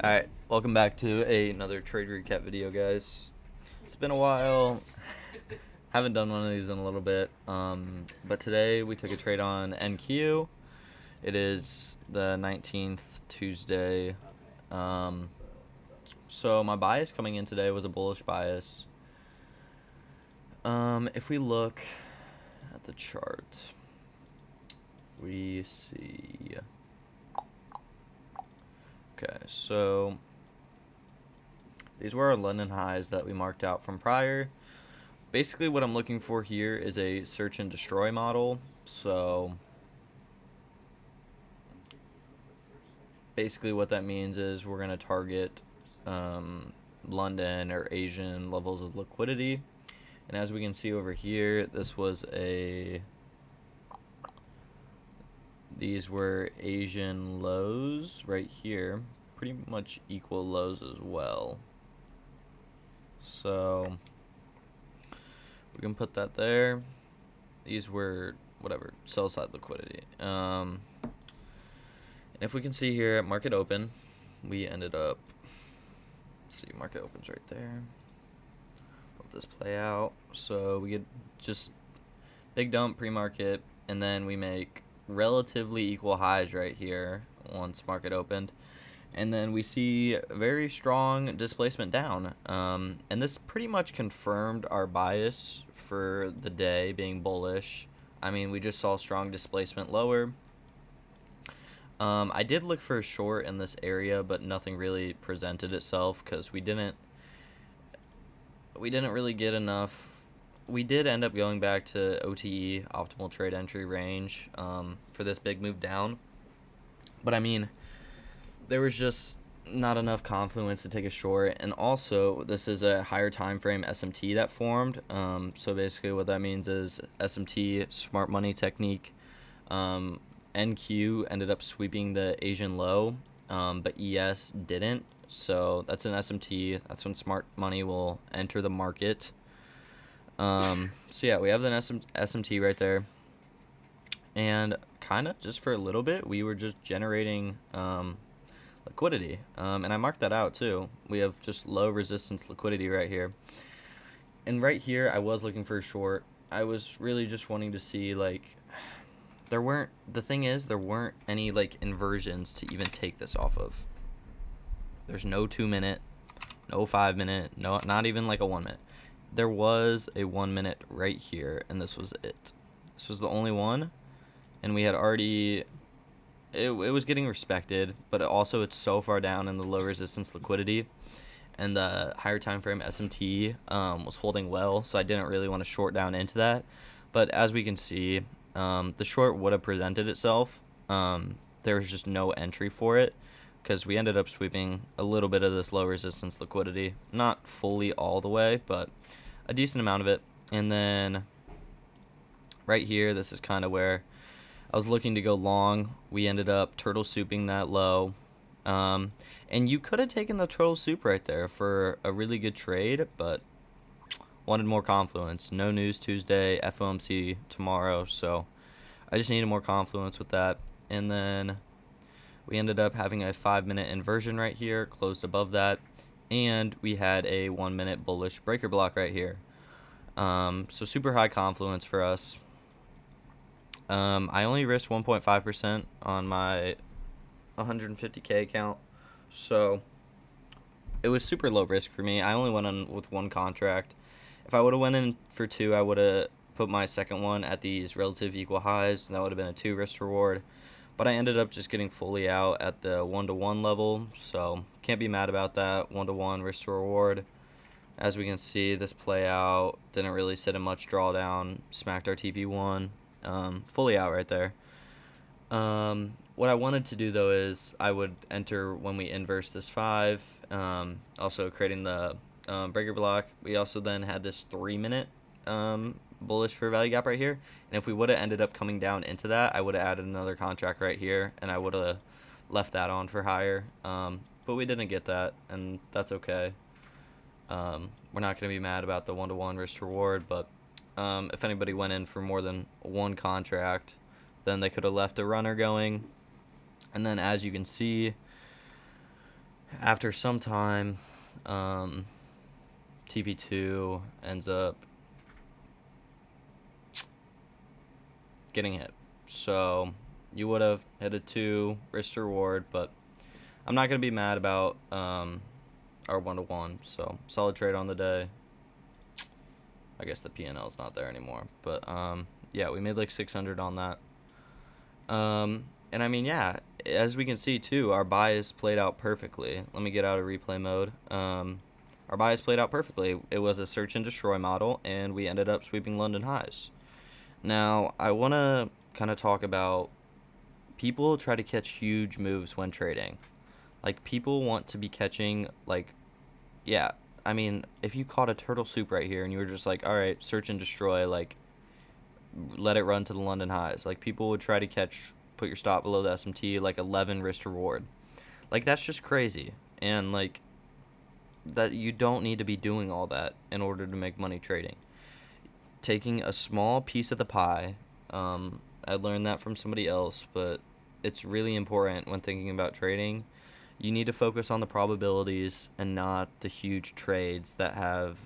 Alright, welcome back to another trade recap video, guys. It's been a while. Haven't done one of these in a little bit. But today we took a trade on NQ. It is the 19th, Tuesday. So my bias coming in today was a bullish bias. If we look at the chart, we see... Okay, so these were our London highs that we marked out from prior. Basically what I'm looking for here is a search and destroy model. So basically what that means is we're going to target London or Asian levels of liquidity. And as we can see over here, these were Asian lows right here, pretty much equal lows as well. So we can put that there. These were whatever, sell side liquidity. And if we can see here at market open, we ended up, let's see, market opens right there. Let this play out. So we get just big dump pre-market, and then we make relatively equal highs right here once market opened, and then we see very strong displacement down, and this pretty much confirmed our bias for the day being bullish. I mean, we just saw strong displacement lower. I did look for a short in this area, but nothing really presented itself because we didn't really get enough. We did end up going back to OTE, optimal trade entry range, for this big move down. But I mean, there was just not enough confluence to take a short. And also, this is a higher time frame SMT that formed. So basically what that means is SMT, smart money technique. NQ ended up sweeping the Asian low, but ES didn't. So that's an SMT. That's when smart money will enter the market. So yeah, we have the SMT right there, and kind of just for a little bit we were just generating liquidity, and I marked that out too. We have just low resistance liquidity right here, and right here I was looking for a short. I was really just wanting to see, like, there weren't any like inversions to even take this off of. There's no 2 minute, no 5 minute, no, not even like a 1 minute. There was a 1 minute right here, and this was it. This was the only one, and we had already, it was getting respected, but it's so far down in the low resistance liquidity, and the higher time frame SMT was holding well, so I didn't really want to short down into that. But as we can see, the short would have presented itself. There was just no entry for it, because we ended up sweeping a little bit of this low resistance liquidity. Not fully all the way, but a decent amount of it. And then right here, this is kind of where I was looking to go long. We ended up turtle souping that low. And you could have taken the turtle soup right there for a really good trade, but wanted more confluence. No news Tuesday, FOMC tomorrow, so I just needed more confluence with that. And then we ended up having a 5 minute inversion right here, closed above that, and we had a 1 minute bullish breaker block right here. So super high confluence for us. I only risked 1.5% on my 150K account, so it was super low risk for me. I only went on with one contract. If I would have went in for two, I would have put my second one at these relative equal highs, and that would have been a 2 risk reward. But I ended up just getting fully out at the 1-to-1 level, so can't be mad about that. 1-to-1 risk to reward. As we can see, this play out didn't really sit in much drawdown. Smacked our TP1, fully out right there. What I wanted to do though is I would enter when we inverse this 5, also creating the breaker block. We also then had this 3 minute bullish for value gap right here, and if we would have ended up coming down into that, I would have added another contract right here, and I would have left that on for higher, but we didn't get that, and that's okay. We're not going to be mad about the 1-to-1 risk reward, but if anybody went in for more than one contract, then they could have left a runner going. And then as you can see, after some time, TP2 ends up getting hit. So you would have hit a 2 risk to reward, but I'm not going to be mad about our 1-to-1. So solid trade on the day. I guess the P&L is not there anymore. But yeah, we made like 600 on that. And I mean, yeah, as we can see too, our bias played out perfectly. Let me get out of replay mode. Our bias played out perfectly. It was a search and destroy model, and we ended up sweeping London highs. Now, I want to kind of talk about people try to catch huge moves when trading. Like, people want to be catching, like, yeah, I mean, if you caught a turtle soup right here and you were just like, all right, search and destroy, like, let it run to the London highs. Like, people would try to put your stop below the SMT, like 11 risk to reward. Like, that's just crazy. And, like, that you don't need to be doing all that in order to make money trading. Taking a small piece of the pie, I learned that from somebody else, but it's really important when thinking about trading. You need to focus on the probabilities and not the huge trades that have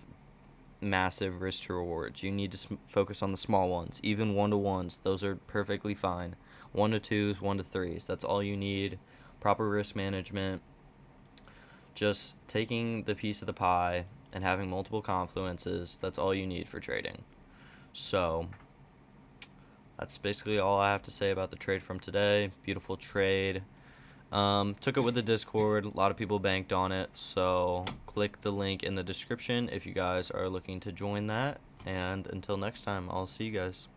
massive risk to rewards. You need to focus on the small ones, even 1-to-1s. Those are perfectly fine. 1-to-2s, 1-to-3s. That's all you need. Proper risk management. Just taking the piece of the pie and having multiple confluences. That's all you need for trading. So that's basically all I have to say about the trade from today. Beautiful trade. Took it with the Discord. A lot of people banked on it, so click the link in the description if you guys are looking to join that. And until next time, I'll see you guys.